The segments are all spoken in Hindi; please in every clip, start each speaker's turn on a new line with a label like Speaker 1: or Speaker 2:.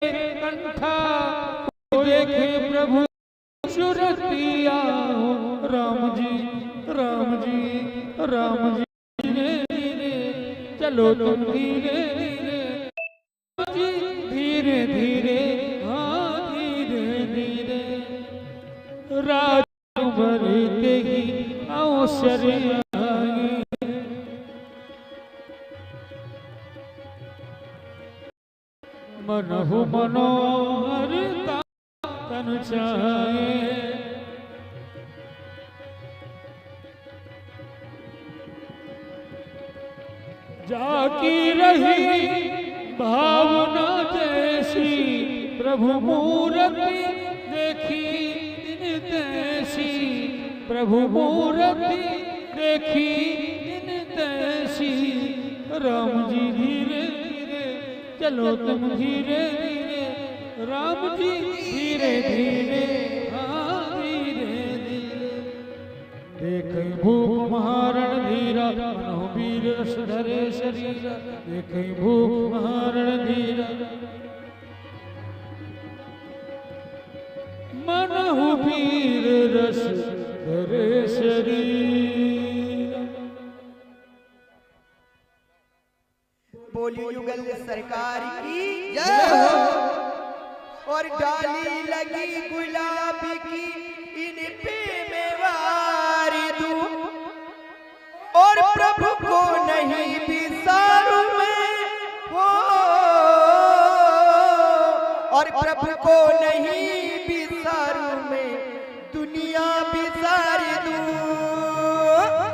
Speaker 1: कंठा देखे प्रभु सुरतिया। राम जी राम जी राम जी धीरे धीरे चलो तुम धीरे धीरे धीरे धीरे हाँ धीरे धीरे राज भरते ही अवसर आए। मनहु मनोहर तन चाहे। जाकी रही भावना जैसी प्रभु मूर्ति देखी दिन तैसी। प्रभु मूर्ति देखी दिन तैसी। राम जी धीरे धीरे चलो तुम धीरे धीरे। राम जी धीरे धीरे हाँ धीरे धीरे। देख भूप महारण धीरा मनहु वीर रस धरे शरीर। देख भूप महारण धीरा मनहु वीर रस धरे शरीर।
Speaker 2: बोलियो युगल सरकार की जय हो। और डाली लगी गुलाबी की इन पे मैं वारी दूं। और प्रभु को नहीं बिसारूं मैं हो। और प्रभु को नहीं बिसारूं मैं दुनिया बिसार दूं। प्रभु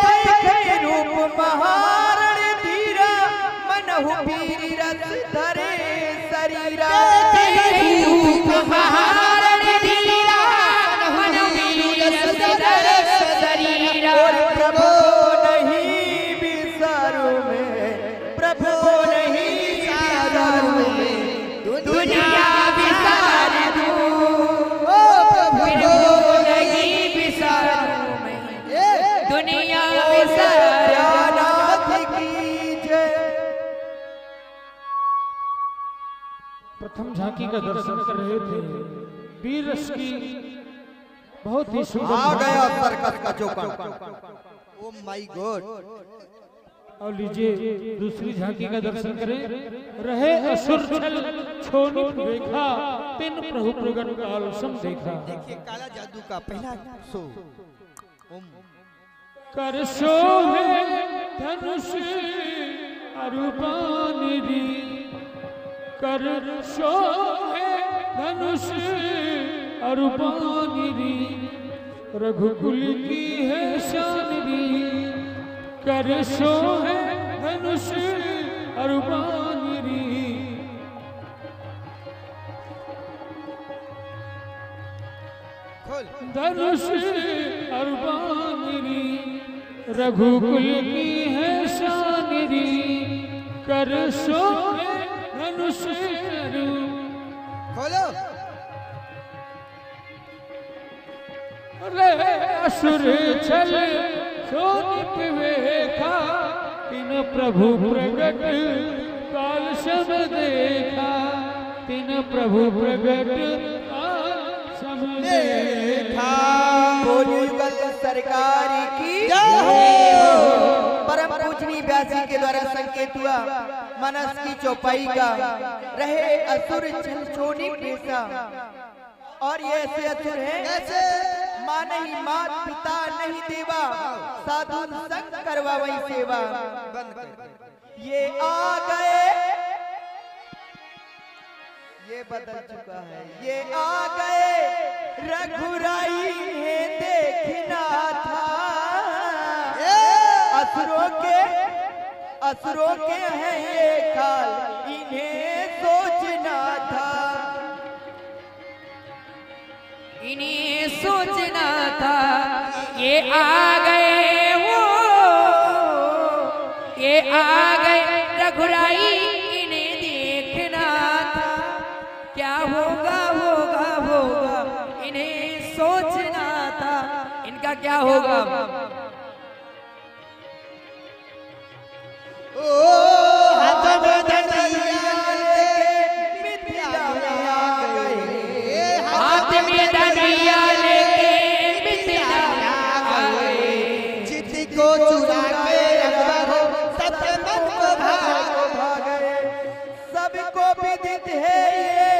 Speaker 2: गुलाबी रूप महारण धीरा मनहु वीर रस धरे शरीरा। रूप महारण धीरा मनहु वीर रस धरे शरीरा। और प्रभु नहीं बिसारूं मैं प्रभु नहीं बिसारूं मैं दुनिया बिसार दूं। प्रभु नहीं बिसारूं मैं दुनिया बिसार की जय।
Speaker 1: प्रथम झांकी का दर्शन कर रहे थे। वीर रस की बहुत ही सुंदर
Speaker 2: आ गया सर्कस का चौकन। Oh my God.
Speaker 1: और लीजिए दूसरी झांकी का दर्शन करें। रहे असुर छल छोनी देखा तिन प्रभु प्रगट काल सम देखा।
Speaker 2: देखिए काला जादू का पहला शो।
Speaker 1: कर सो है धनुष अरूपानिरी। कर सो है धनुष अरूपानिरी। रघुकुल की है शानिरी। कर सो है धनुष अरूपानिरी। धनुष अरूपानिरी। रघुकुल की है शानिरी। कर सो है धनुष
Speaker 2: खोलो।
Speaker 1: रे असुर छल सोनिप वेखा तिन प्रभु प्रगट काल सम देखा। तिन प्रभु प्रगट काल सम देखा।
Speaker 2: बोलियो युगल सरकार की जय हो। परम पूजनीय व्यासी के द्वारा संकेत हुआ मनस की चौपाई का। रहे असुर छल छोनी पेशा। और ये ऐसे असुर हैं ऐसे माँ नहीं मात पिता नहीं देवा। साधु संग करवा वही सेवा। ये आ गए ये बदल चुका है। ये आ गए रघुराई ने देखना था, असुरों के हैं ये काल, इन्हें सोचना था,
Speaker 3: इन्हें सोचना था। ये आ गए वो, ये आ गए रघुराई, इन्हें देखना था। क्या होगा होगा होगा, इन्हें सोचना था। इनका क्या होगा? हाथ में धनुया लेके मिथिला आ गए,
Speaker 2: चित को चुरा के रघुवर सत्य मन को भागे। सबको विदित है ये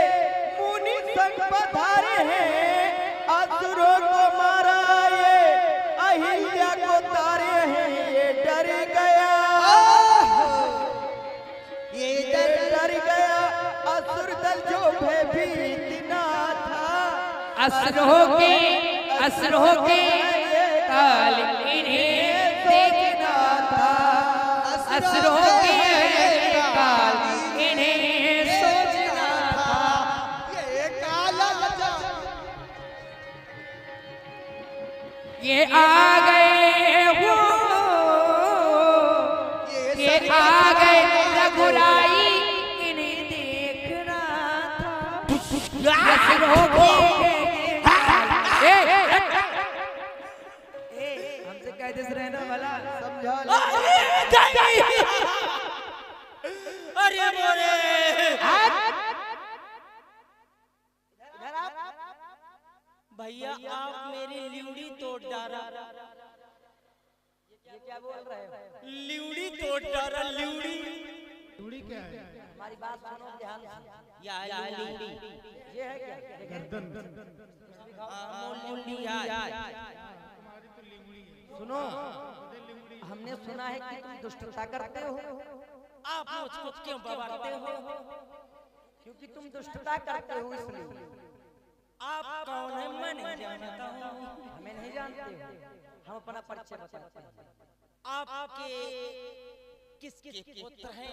Speaker 2: मुनि संग पधारे हैं, असुरों को मारा ये अहिल्या को तारे हैं। ये डर गया, ये डर गया असुर दल जो भयभीत ना था।
Speaker 3: असुरों के काल इन्हें देखना था। असुरों के काल इन्हें सोचना था। ये आ गए वो, ये आ गए रघुराई, इन्हें देखना था। असुरों के हमसे कह दिस रहना वाला
Speaker 2: समझा
Speaker 3: अरे मोरे
Speaker 4: भैया आप मेरी लिउड़ी तोड़ डारा।
Speaker 2: ये क्या बोल रहे हो?
Speaker 4: लिउड़ी तोड़ डारा, लिउड़ी।
Speaker 1: चूड़ी क्या है?
Speaker 2: हमारी बात सुनो ध्यान से।
Speaker 4: या लिउड़ी
Speaker 2: ये है क्या?
Speaker 4: लिउड़ी या
Speaker 2: सुनो, हमने सुना है कि तुम दुष्टता करते हो।
Speaker 4: आप मुझको क्यों बवालते हो?
Speaker 2: क्योंकि तुम दुष्टता करते हो इसलिए।
Speaker 4: आप कौन है? मैं नहीं जानता हूँ।
Speaker 2: हमें नहीं जानते हो, हम अपना परिचय बताते हैं।
Speaker 4: आपके किसके पुत्र हैं?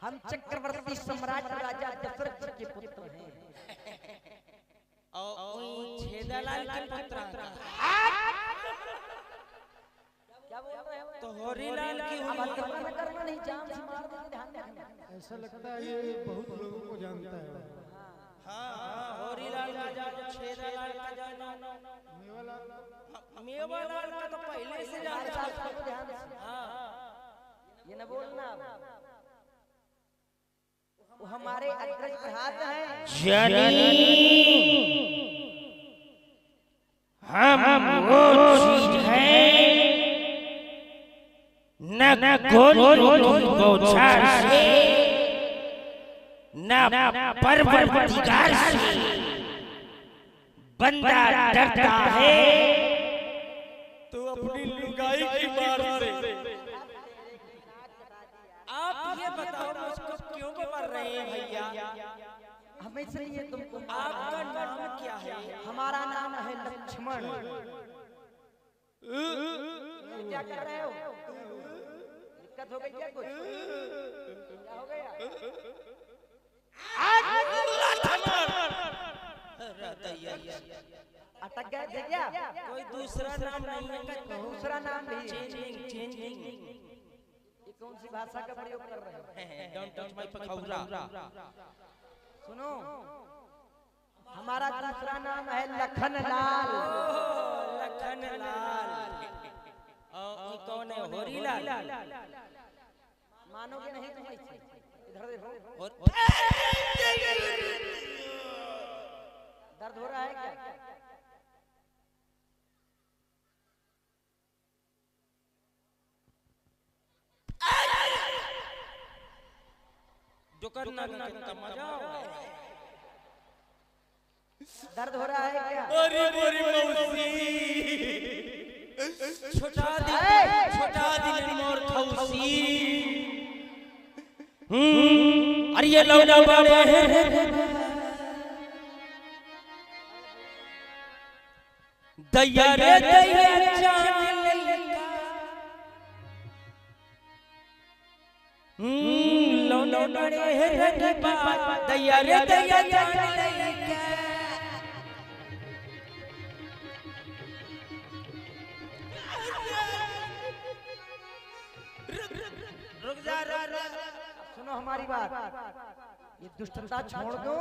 Speaker 2: हम चक्रवर्ती सम्राट राजा दशरथ जी के पुत्र हैं।
Speaker 4: और छेदालाल के पुत्र
Speaker 2: क्या बोल रहे हो?
Speaker 4: तो होरीलाल की
Speaker 2: करना नहीं, जान से मार देंगे, ध्यान रखना।
Speaker 1: ऐसा लगता है ये बहुत लोगों को जानता है।
Speaker 4: हाँ, होरीलाल का जानो, छेदालाल का जानो, मेवालाल का तो पहले से जानता था।
Speaker 2: ध्यान से। ये न बोलना, वो हमारे अग्रज भ्राता हैं।
Speaker 3: हम वो चीज है न गोलियों की बौछार से, न परवरदिगार से बंदा डरता है।
Speaker 4: तो अपनी लुगाई की मार से। आप ये बताओ मुझको क्यों मार रहे हैं भैया?
Speaker 2: हमें इसलिए तुमको।
Speaker 4: आपका नाम क्या है?
Speaker 2: हमारा नाम है लक्ष्मण। क्या कर रहे हो? दिक्कत हो गई क्या? कुछ क्या हो गया? अटक गए थे क्या?
Speaker 4: कोई दूसरा नाम नहीं है?
Speaker 2: दूसरा नाम भी?
Speaker 4: चेंजिंग।
Speaker 2: ये कौन सी भाषा का प्रयोग कर रहे हो?
Speaker 4: Don't touch my pakora.
Speaker 2: सुनो, हमारा दूसरा नाम है लखनलाल।
Speaker 4: लखनलाल। और कौन है? होरीलाल।
Speaker 2: मानोगे नहीं तुम ऐसे। इधर देखो। दर्द हो रहा है क्या?
Speaker 4: जो करना मजा
Speaker 2: दर्द हो रहा है क्या?
Speaker 4: अरे मेरी मौसी छोटा दिल मोर खौसी
Speaker 3: अरे ये लौना बड़े दैया रे दैया जान लइका लौना बड़े रे बात दैया रे दैया जान लइका रुक जा
Speaker 2: सुनो हमारी बात, ये दुष्टता छोड़ दो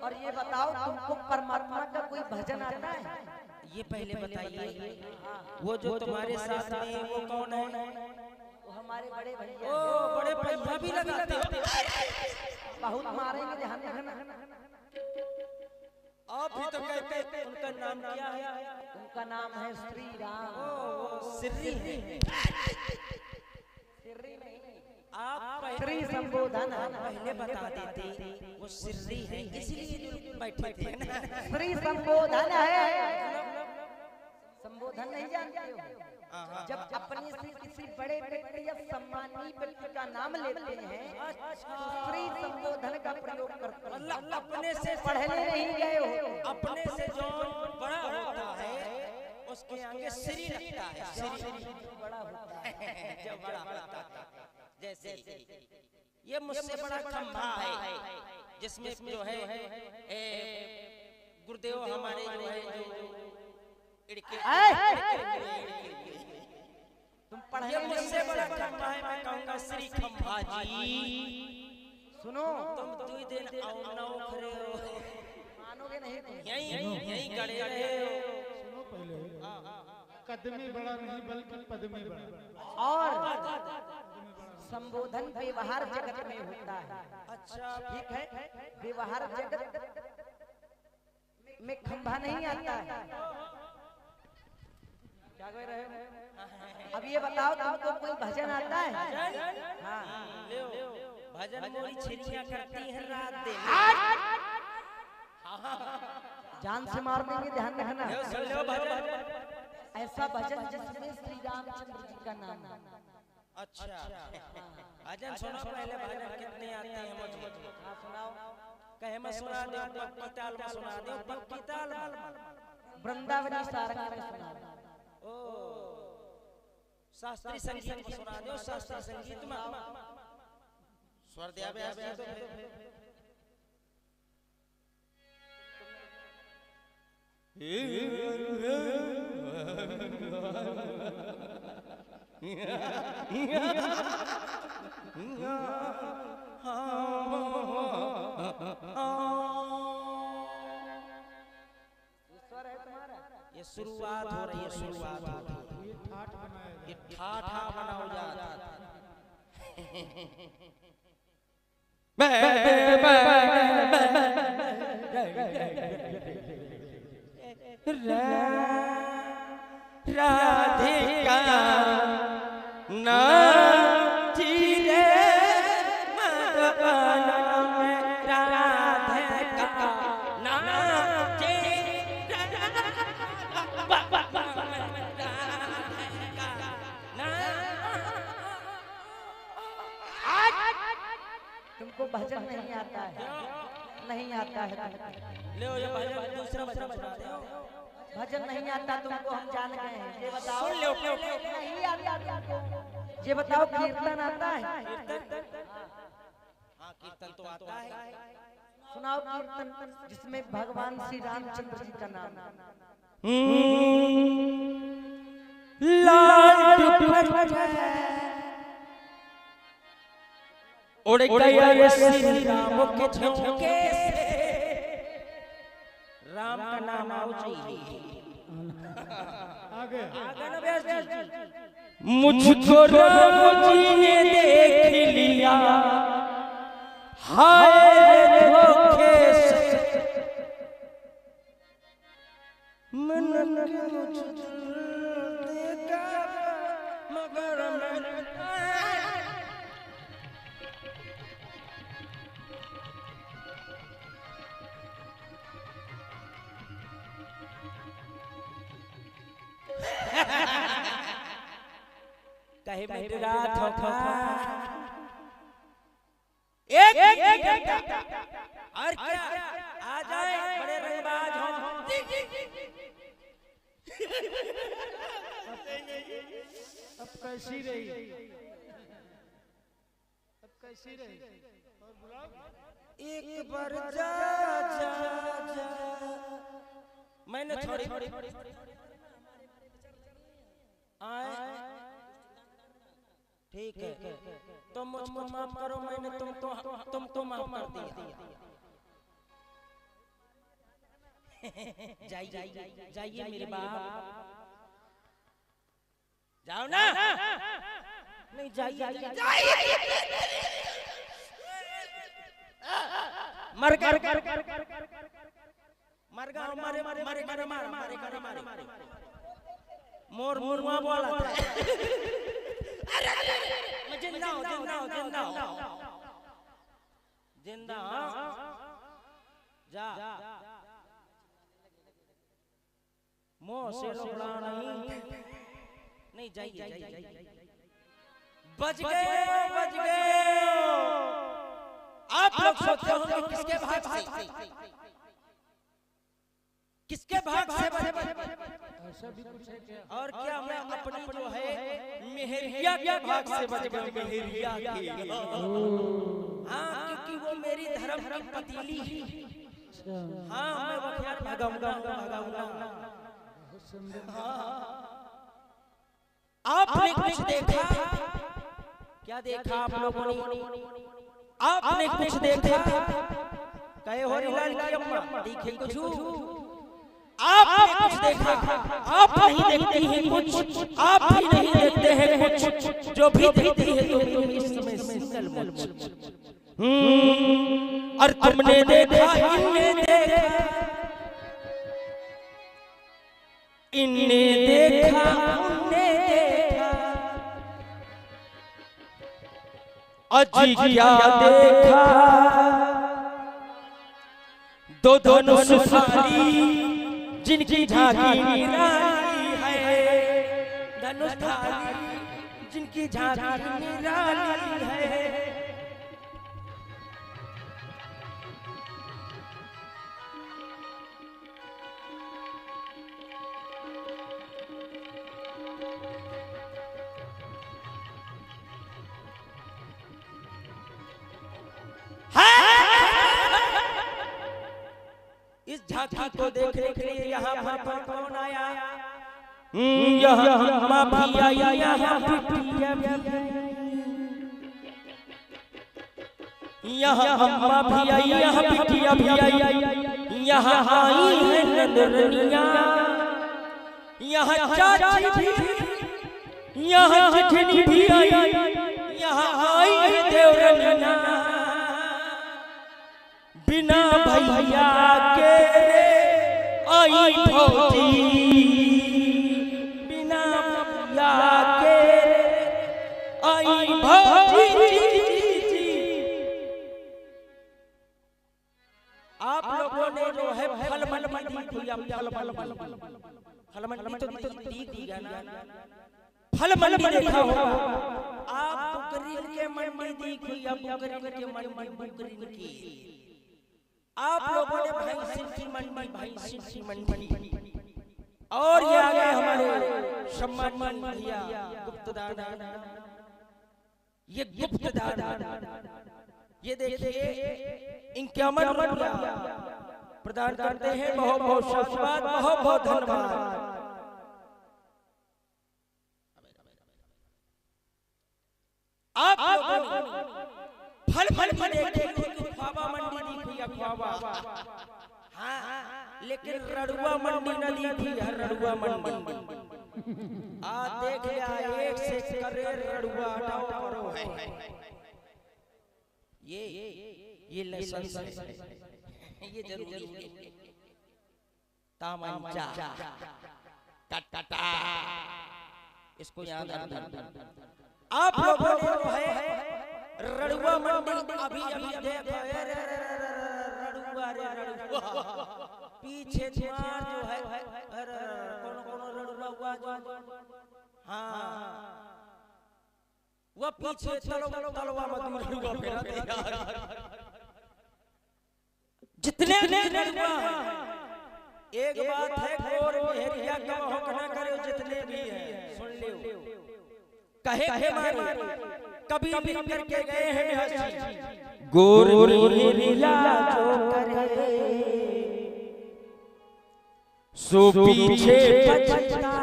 Speaker 2: और ये बताओ तुमको परमात्मा का कोई भजन आता है?
Speaker 3: ये पहले बताइए वो जो तुम्हारे साथ में है वो कौन है?
Speaker 2: वो हमारे बड़े भैया।
Speaker 3: ओ बड़े भैया भी लगाते हो।
Speaker 2: बहुत मारेंगे, ध्यान रखना।
Speaker 3: आप ही तो कहते हैं उनका नाम क्या है?
Speaker 2: उनका नाम है श्री राम।
Speaker 3: ओ सिर्री है।
Speaker 2: श्री नहीं,
Speaker 3: आप
Speaker 2: श्री संबोधन है।
Speaker 3: पहले बता देते वो सिर्री है इसलिए जो बैठे थे ना।
Speaker 2: श्री संबोधन है। संबोधन नहीं जानते हो? जब अपने से किसी बड़े व्यक्ति या सम्मानीय व्यक्ति का नाम लेते हैं तो श्री संबोधन का प्रयोग करते हैं।
Speaker 3: अपने से
Speaker 2: पढ़ने नहीं गए हो,
Speaker 3: अपने से जो बड़ा होता है उसके आगे श्री लगता है। श्री
Speaker 2: बड़ा होता है।
Speaker 3: जो बड़ा होता है जैसे ये मुझसे बड़ा खंभा है जिसमें जो है गुरुदेव हमारे जो है जो
Speaker 2: तुम पढ़े
Speaker 3: ये मुझसे बड़ा खंभा है। मैं कहूँगा श्री खंभा जी
Speaker 2: सुनो,
Speaker 3: तुम 2 दिन आओ नौ खरे हो
Speaker 2: मानोगे नहीं तुम।
Speaker 3: यही गड़े रहे हो।
Speaker 1: सुनो पहले, कदमी बड़ा नहीं बल्कि पदमी बड़ा।
Speaker 2: और संबोधन व्यवहार जगत में होता है।
Speaker 3: अच्छा
Speaker 2: ठीक है, व्यवहार जगत में खंभा नहीं आता है। क्या कह रहे हो? अब ये बताओ तुमको कोई भजन आता है? हाँ,
Speaker 3: भजन मोरी छिरियां करती है रात दिन।
Speaker 2: जान से मार देंगे, ध्यान रखना।
Speaker 3: सुन लो भजन।
Speaker 2: ऐसा भजन जिसमें श्री रामचंद्र जी का नाम।
Speaker 3: अच्छा भजन सुनो पहले। भजन कितने आते हैं मुझे?
Speaker 2: हाँ सुनाओ।
Speaker 3: कहे मैं सुना दो, पक्की ताल में सुना दो, पक्की ताल में।
Speaker 2: वृंदावनी सारंग में सुना दो।
Speaker 3: ओ शास्त्रीय संगीत में सुना दो। शास्त्रीय संगीत में स्वर दिया भी तो
Speaker 2: स्वर है तुम्हारा।
Speaker 3: ये शुरुआत हो रही है। शुरुआत हो रही है। ये ठाठा बनाओ जाता राधिका नाची रे मदन में राधिका नाची
Speaker 2: तुमको भजन नहीं आता है? नहीं आता है तुमको।
Speaker 3: ले ये भजन दूसरा भजन बता दो।
Speaker 2: भजन नहीं आता तुमको, हम जान गए हैं। ये बताओ।
Speaker 3: सुन लो।
Speaker 2: नहीं आता तुमको। ये बताओ कीर्तन आता है?
Speaker 3: हाँ कीर्तन तो आता है।
Speaker 2: सुनाओ कीर्तन जिसमें भगवान श्री रामचंद्र जी का नाम।
Speaker 3: उड़ गया रे श्री राम के झोंके से राम का नाम आओ चाहिए।
Speaker 1: आगे
Speaker 3: ना व्यास जी। मुझको राम जी ने देख लिया हाय धोखे से मन देखा मगर कहे मेरी रात हो एक घंटा और क्या आ जाए बड़े रंगबाज हो।
Speaker 1: अब कैसी रही, अब कैसी रही? और बुलाओ
Speaker 3: एक बार जा जा जा। मैंने थोड़ी आए, ठीक है तुम मुझको माफ करो, मैंने तुमको माफ कर दिया। जाइए मेरे बाप, जाओ ना। नहीं जाइए मर कर मर गया, मारे मोर मुआ बोला था। मैं जिंदा हूँ जिंदा जा मोह से लौड़ा नहीं जाइए। बच गए। आप लोग सोचते होंगे किसके भाग से बचे?
Speaker 1: ऐसा भी कुछ है क्या?
Speaker 3: और क्या मैं अपनी जो है मेहरिया के भाग से बच गया। मेहरिया के, हाँ क्योंकि वो मेरी धर्म की पतीली। हाँ मैं बखियार भागाऊंगा। आपने कुछ देखा? क्या देखा आप लोगों ने? आपने कुछ देखा? कहे हो लाल की अम्मा देखे कुछ? आपने कुछ देखा? आप नहीं देखते हैं कुछ, आप भी नहीं देखते हैं कुछ, जो भी देखती है तो इस समय सिंगल बोल। और तुमने देखा, इनने देखा, अजी क्या देखा? दो धनुष खाली जिनकी झांकी निराली है, धनुष धारी जिनकी झांकी निराली है। इस झांकी को देखने के लिए यहाँ पर कौन आया? यहाँ अम्मा भी आई, यहाँ बिटिया भी आई, यहाँ अम्मा भी आई, यहाँ बिटिया भी आई, यहाँ आई है नंदनिया, यहाँ चाची भी, यहाँ जेठनी भी आई, यहाँ आई है देवरनिया। बिना भैया के आई भौजी, बिना भैया के आई भौजी। आप लोगों ने जो है फल मंडी दिया ना, फल मंडी देखा होगा आप। बुकरीन के मंडी देखी, बुकरीन के मंडी बुकरीन की। आप लोगों ने भैंसिन की मंडी, और ये आ गए हमारे सम्मान भैया गुप्तदार। ये गुप्तदार, ये देखिए इनके अमर प्रदान करते हैं। बहुत बहुत शाबाश, बहुत बहुत धन्यवाद। आप लोगों ने फल मंडी देखी, ख्वाबा मंडी देखी, ख्वाबा। हाँ लेकिन रड़ुआ मंडी न देखी है, रड़ुआ मंडी। आज देख लिया एक से करे रड़ुआ हटाओ करो है। ये लाइसेंस है, ये जरूरी है। तामंचा टटा इसको याद रखना। आप लोगों ने जो है रड़ुआ मंडी अभी देखो, रड़ुआ पीछे द्वार जो है कौन रड़ुआ हुआ जो, हाँ वह पीछे तलवा मत लुगा फेरा दे यार। जितने लड़ुआ एक बात है गोर मेहरिया का होकना करे जितने भी हैं सुन लियो कहे मारे कभी भी करके गए हैं हंसी गोर मेहरिया जो करे सो पीछे पछता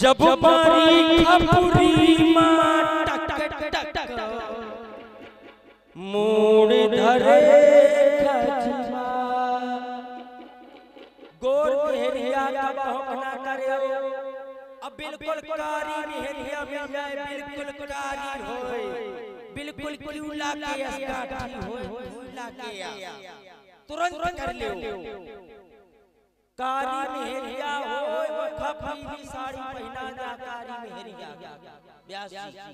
Speaker 3: जब मारी खपुरी मां टक टक मोड़ धरे खजमा गोर मेहरिया का बहकना करे अब बिल्कुल कारी मेहरिया मिल जाए बिल्कुल कारी होए बिल्कुल क्यों लाके अस्काठी होए लाके तुरंत कर लियो कारी मेहरिया होए वो खपी साड़ी पहना जा कारी मेहरिया ब्यास जी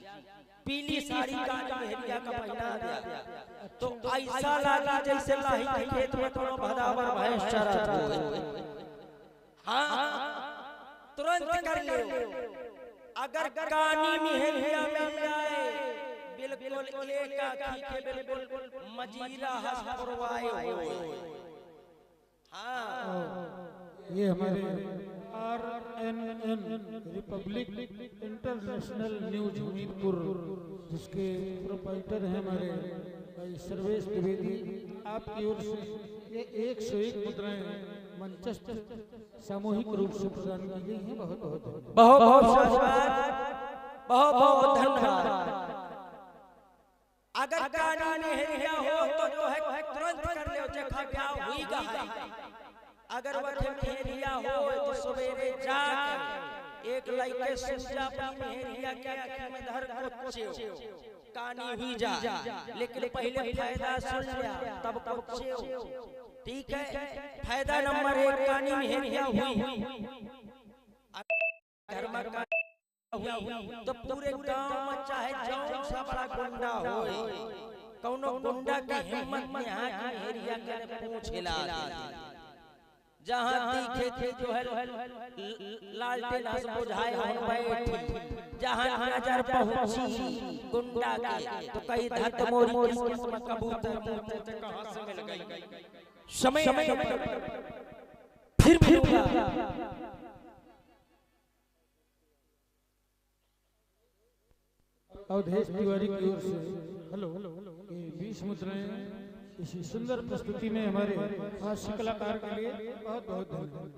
Speaker 3: पीली साड़ी कारी मेहरिया का पहना दिया तो ऐसा लगा जैसे लाही के खेत में कोनो भदावर भैंस चरत हो। हां तुरंत कर ले अगर कानी मेहरिया मिल जाए बिल्कुल एक आंखी के बिल्कुल मजीरा हसपुरवाए हो। हां
Speaker 1: ये हमारे RNN Republic international news Mirpur जिसके प्रोपाइटर हैं हमारे भाई सर्वेश द्विवेदी आपकी ओर से ये 101 मुद्राएं मंचस्थ सामूहिक रूप से प्रदान की गई हैं। बहुत बहुत धन्यवाद।
Speaker 3: अगर कानी मेहरिया हो तो है तुरंत कर ले देखा क्या हुई गा अगर वह मेहरिया हो तो सवेरे जाकर एक लाइके सूजा अपनी मेहरिया के आंख में धर कुछे कानी हुई जा लेकिन पहले फायदा सुन लिया तब कुछे ठीक है। फायदा नंबर 1 कानी मेहरिया हुई घर में तो पूरे गांव में चाहे जौन सा बड़ा गुंडा होए कौनो गुंडा की हिम्मत में हां की मेहरिया के पूछ हिला जहां दिखे थे जो है लालटेन हंस बुझाए हम बैठे जहां नजर पहुंची गुंडा के तो कई धत मोरी किस्मत कबूतर मुंह कहां से मिल गई समय फिर मिलूंगा।
Speaker 1: अवधेश तिवारी की ओर से हेलो ये 20 मुद्राएं इसी सुंदर प्रस्तुति में हमारे हास्य कलाकार के लिए बहुत बहुत धन्यवाद।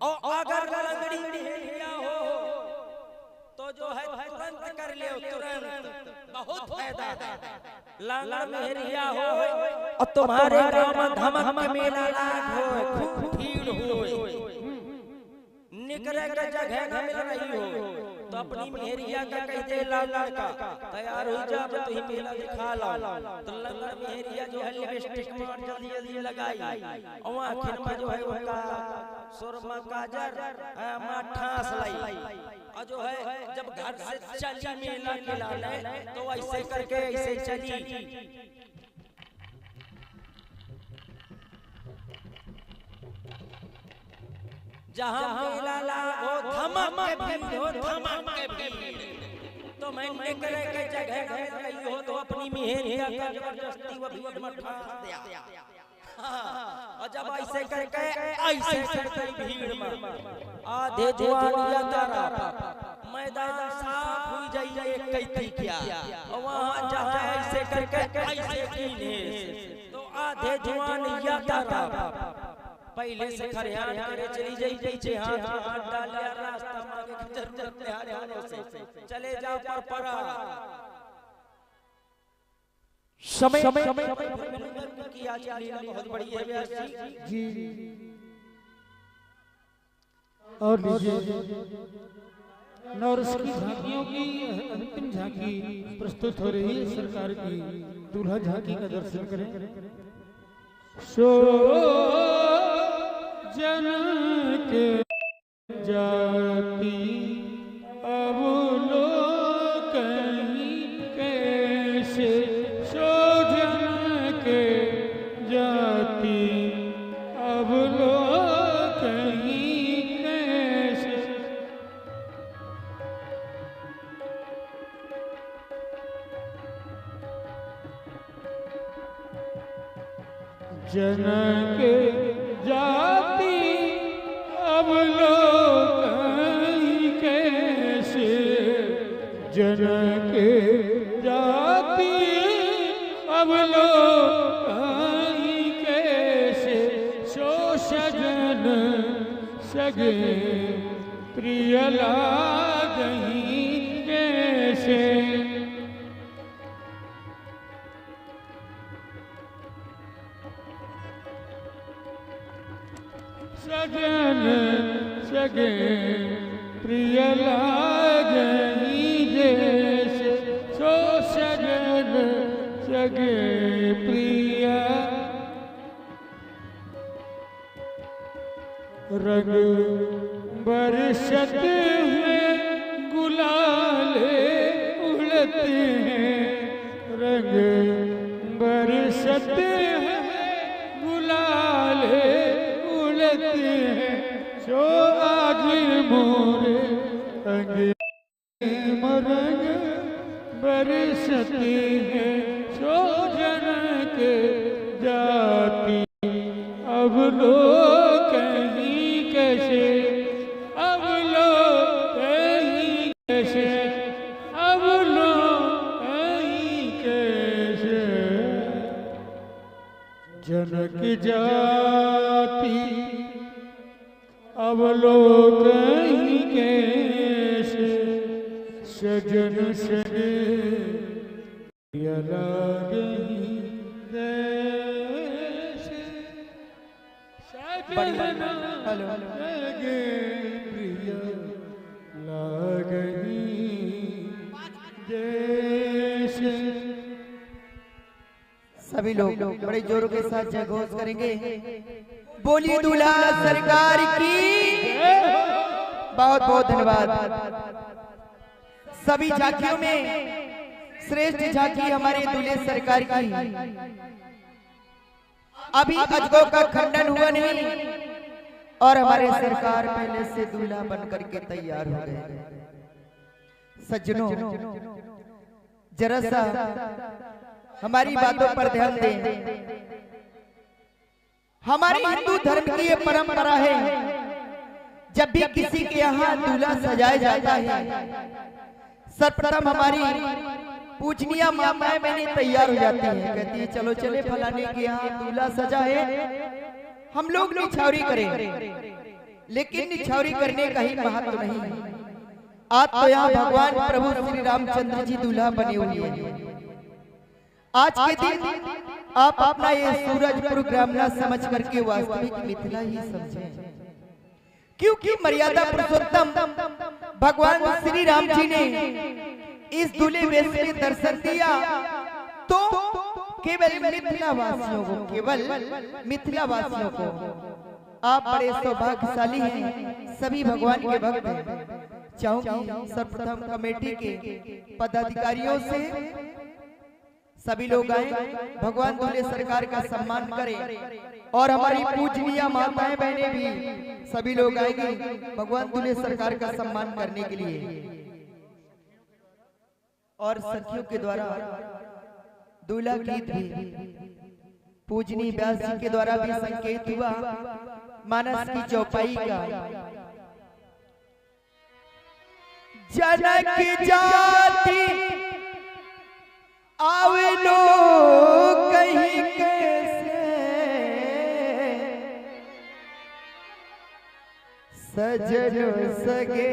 Speaker 3: और अगर लंगड़ी मेहरिया हो तो जो है तुरंत कर ले तुरंत बहुत फायदा है। लंगड़ मेहरिया हो और तुम्हारे गांव में धमक मेला लाग हो खूब भीड़ हो निकले के जगह न मिल रही हो तो अपनी मेहरिया का कहते लड़का तैयार हो जा तो ही मेला दिखा ला तो लंगड़ मेहरिया जो है लिपस्टिक मार जल्दी जल्दी लगाई और आखिर में जो है उसका सुरमा काजर ठास लाई और जो है जब घर से चली मेला खिलाने तो ऐसे करके ऐसे चली जहां मेला लागो धमक के भीड़ तो मैं निकले के जगह गई हो तो अपनी मेहरिया का जबरदस्ती वो भीड़ में ठास दिया। और जब ऐसे करके भीड़ में आधे जवानिया तारा मैदान साफ हुई जाइए कैथी क्या और वहां जहां ऐसे करके ऐसे कीने तो आधे जवानिया तारा पहले से खरियान करे चली जाई पीछे हाथ डाल लिया रास्ता मांगे खचर हरियाणों से चले जाओ पर समय की आज की लीला बहुत बड़ी है व्यास जी
Speaker 1: और लीजिए नौरस की झांकियों की अंतिम झांकी प्रस्तुत हो रही है सरकार की दूल्हा झांकी का दर्शन करें। सो जन के जाती अब लोग कहीं कैसे सो जन के जाती अब लोग कहीं कैसे जनक जाति अब लोग कैसे, जनक जाति अब लोग कैसे, सो सजन सगे प्रिय लागहीं जैसे। सजन सगे प्रिय लागहीं जैसे, सो सजन सगे प्रिय। रंग बरसत हैं गुलाले उड़ते हैं, रंग बरसत हैं गुलाले उड़ते हैं, सो आज मोरे अंगे मरंग बरसते हैं, सो जनक जाति अब लोग कहीं कैसे, अब लोग कहीं कैसे, अब लोग कहीं कैसे। जनक जाति अब लोग कहीं कैसे, सजन सगे प्रिय लागहीं जैसे, सजन सगे प्रिय लागहीं जैसे।
Speaker 2: सभी लोग बड़े जोरों के साथ जयघोष करेंगे। बोलिए दूल्हा सरकार की। बहुत बहुत धन्यवाद। सभी झांकियों में श्रेष्ठ झांकी हमारे दूल्हे सरकार की। अभी अजगों का खंडन हुआ नहीं और हमारे सरकार पहले से दूल्हा बनकर के तैयार हो गए। सज्जनों, जरा सा हमारी बातों पर ध्यान दें। हमारे हिंदू धर्म की ये परंपरा है, जब भी किसी के यहाँ दूल्हा सजाया जाता है, सर्वप्रथम हमारी पूजनीय माताएं बहनें तैयार हो जाती हैं, कहती है चलो चले फलाने के यहाँ दूल्हा सजा है, हम लोग निछावरी करें। लेकिन निछावरी करने का ही महत्व नहीं। आज तो यहाँ भगवान प्रभु श्री रामचंद्र जी दूल्हा बने हुए हैं। आज के दिन आप अपना ये सूरजपुर ग्राम न समझ करके वास्तविक मिथिला ही समझें, क्योंकि मर्यादा पुरुषोत्तम भगवान श्री राम जी ने इस दूल्हे वेश में दर्शन दिया तो केवल मिथिला वासियों को, केवल मिथिला वासियों को। आप बड़े सौभाग्यशाली हैं, सभी भगवान के भक्त हैं। चाहूंगी सर्वप्रथम कमेटी के पदाधिकारियों से सभी लोग आए, भगवान दूल्हे सरकार का सम्मान करें और हमारी पूजनीय माताएं बहनें भी सभी लोग आएंगे भगवान दूल्हे सरकार का सम्मान करने के लिए। और सखियों के द्वारा दूल्हा गीत भी पूजनीय व्यास जी के द्वारा भी संकेत हुआ मानस की चौपाई का। जनक जाति आवे लोग कहीं कैसे, सजन सगे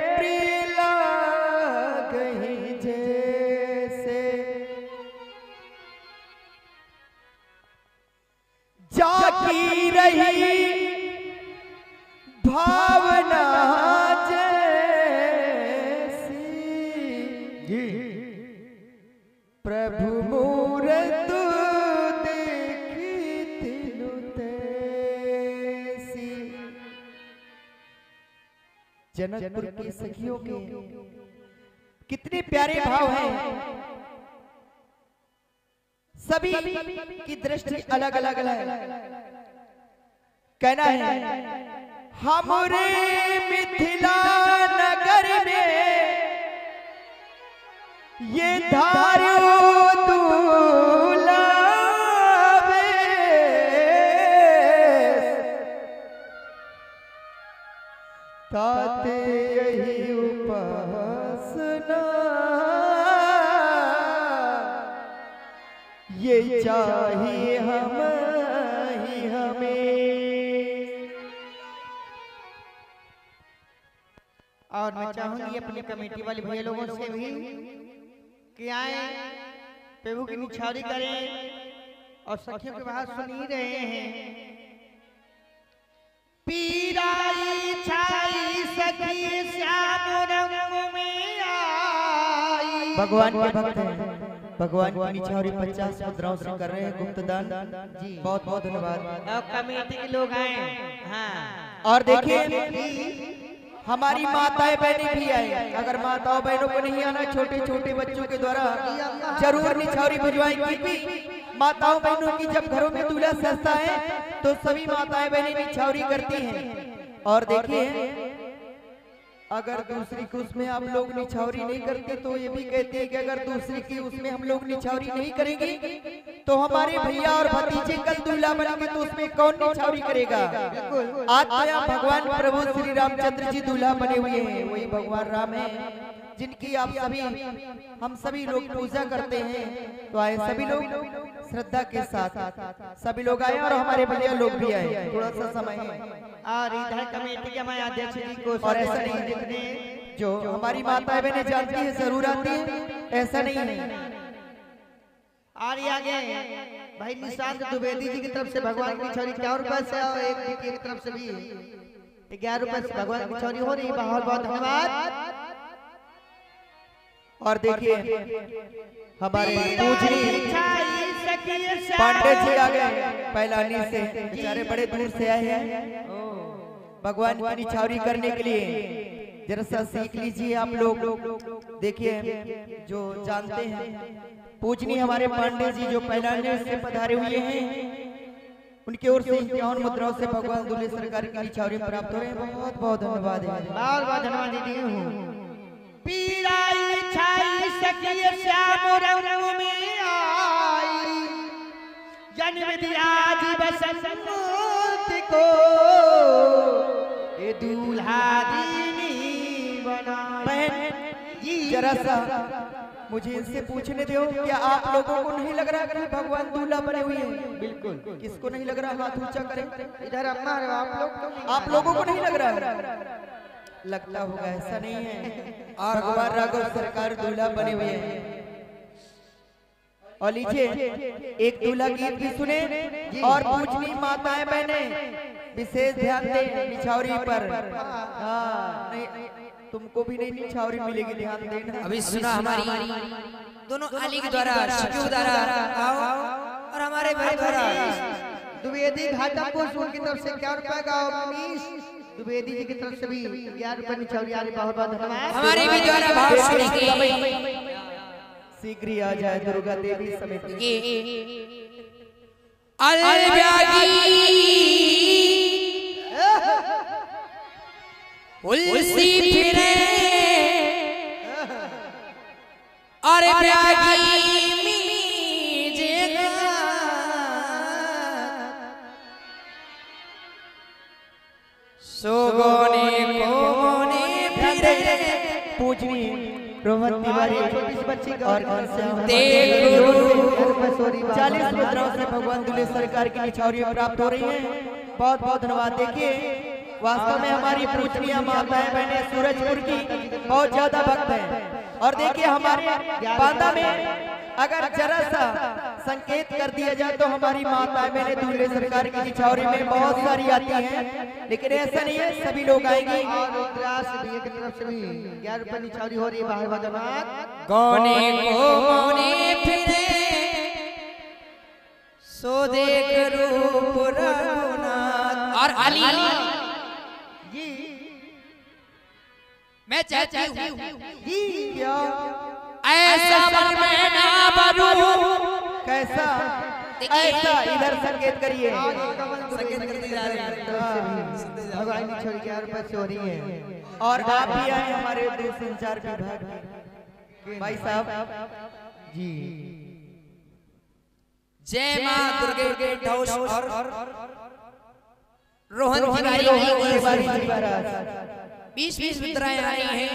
Speaker 2: प्रिय लागहीं जैसे। जाकी रही भावना प्रभु मूरत देखी तिनु तैसी। जनकपुर की सखियों के कितने प्यारे भाव हैं। सभी की दृष्टि अलग अलग है। कहना है हमरे मिथिला नगर में ये धारो दूल्हा ये चाहिए हम ही हमें। और मैं चाहूंगी अपनी कमेटी वाले भैया लोगों से भी कि आए प्रभु की निछावरी करें और सखियों के बात सुन ही रहे हैं। पीराई छाई सखी श्याम रंग में आई। भगवान के भक्त हैं, भगवान की निछावरी 50 मुद्राओं से कर रहे हैं गुप्तदान जी। बहुत बहुत धन्यवाद।
Speaker 3: और कमेटी के लोग आए। हाँ,
Speaker 2: और देखिए हमारी माताएं बहनें भी आए। अगर माताओं बहनों को नहीं आना, छोटे छोटे बच्चों के द्वारा जरूर निछावरी भिजवाएंगी। माताओं बहनों की जब घरों में दूल्हा सजता है तो सभी माताएं बहनें निछावरी करती हैं। और देखिए अगर दूसरी की उसमें आप लोग निछावरी नहीं करते तो ये भी कहते हैं कि अगर दूसरी की उसमें हम लोग निछावरी नहीं करेंगे तो हमारे भैया और भतीजे कल दूल्हा बनेंगे तो उसमें कौन निछावरी करेगा। आज तो यहाँ भगवान प्रभु श्री रामचंद्र जी दूल्हा बने हुए हैं। वही भगवान राम है जिनकी आप सभी हम सभी लोग पूजा करते हैं। तो आए सभी लोग श्रद्धा के साथ सभी लोग आए और हमारे भैया लोग भी आए। थोड़ा सा समय है
Speaker 3: और इधर कमेटी के हमारे अध्यक्ष जी को
Speaker 2: और ऐसा नहीं देखने जो हमारी माताएं बहनें जानती है जरूर आती है, ऐसा नहीं है।
Speaker 3: और ये आगे भाई निशांत द्विवेदी जी की तरफ से भगवान की निछावरी 51 रुपए से और एक की तरफ से भी 11 रुपए से भगवान की निछावरी हो रही है। बहुत बहुत धन्यवाद।
Speaker 2: और देखिए हमारे पूजनी पांडे जी आ गए पैलानी से, बेचारे बड़े दूर से आए हैं भगवान की निछावरी करने के लिए। जरा सा सीख लीजिए आप लोग। देखिए जो जानते हैं पूजनी हमारे पांडे जी जो पैलानी से पधारे हुए हैं, उनकी ओर से 51 मुद्राओं से भगवान दूल्हे सरकार की निछावरी प्राप्त हो रहे हैं। बहुत बहुत धन्यवाद है।
Speaker 3: बहुत बहुत धन्यवाद दीदी हूँ। पीराई छाई सखी श्याम रंग में आई, जन्म दिया जी बसंत को ये दूल्हा दीनी बना।
Speaker 2: बहन जरा सा मुझे इनसे पूछने दो, क्या आप लोगों को नहीं लग रहा कि भगवान दूल्हा बने हुए हैं? बिल्कुल। किसको नहीं लग रहा? हाथ ऊंचा करें।
Speaker 3: इधर अम्मा
Speaker 2: आप लोगों को नहीं लग रहा? लगता होगा, ऐसा नहीं है। और भगवान राघव सरकार दूल्हा बने हुए हैं। और लीजिए एक दूल्हा गीत भी सुने और पूजनी माताएं बहनें विशेष ध्यान दें निछावरी पर। हाँ नहीं, तुमको भी नहीं निछावरी मिलेगी, ध्यान देना।
Speaker 5: अभी सुना हमारी दोनों अली के द्वारा शिव द्वारा और हमारे भाई द्वारा
Speaker 3: द्विवेदी घाटमपुर की तरफ से 11 रुपए का द्विवेदी जी की तरफ से भी 11 रुपए निछावरी आ रही। बहुत बहुत धन्यवाद।
Speaker 5: हमारे भी द्वारा भाव सुनेंगे।
Speaker 2: शीघ्र ही आ जाए दुर्गा देवी समिति
Speaker 5: उलसी फिरे अरे ब्यागी मीजेगा सोगोने कोने फिरे।
Speaker 2: पूजनी रोहन तिवारी बच्ची और 40 मुद्राओं से भगवान दूल्हे सरकार की निछावरी प्राप्त हो रही है। बहुत बहुत धन्यवाद। देखिए वास्तव में हमारी पूजनीय माताएं बहनें सूरजपुर की बहुत ज्यादा भक्त हैं। और देखिए हमारे बांदा में अगर जरा सा संकेत कर दिया जाए तो हमारी माताएं बहनें दूल्हे सरकार की निछावरी में बहुत सारी आती हैं, लेकिन ऐसा नहीं है, सभी लोग आएंगे।
Speaker 3: की तरफ से भी 11 रुपए निछावरी हो रही है। बहुत धन्यवाद।
Speaker 5: कोने कोने फिरे सो देख रूप रघुनाथ। और अली
Speaker 3: जी
Speaker 5: मैं चाहती हूँ
Speaker 2: जी क्या
Speaker 5: ऐसा मन में ना बनूं।
Speaker 2: कैसा ऐसा इधर संकेत करिए।
Speaker 5: संकेत करते जा रहे हैं।
Speaker 3: भगवान की निछावरी 11 रुपए से हो रही है।
Speaker 2: और आप भी आए हमारे दूरसंचार विभाग के भाई साहब जी।
Speaker 5: जय मां दुर्गे ढौस और रोहन तिवारी
Speaker 2: महाराज
Speaker 5: 20 मुद्राएं आई हैं।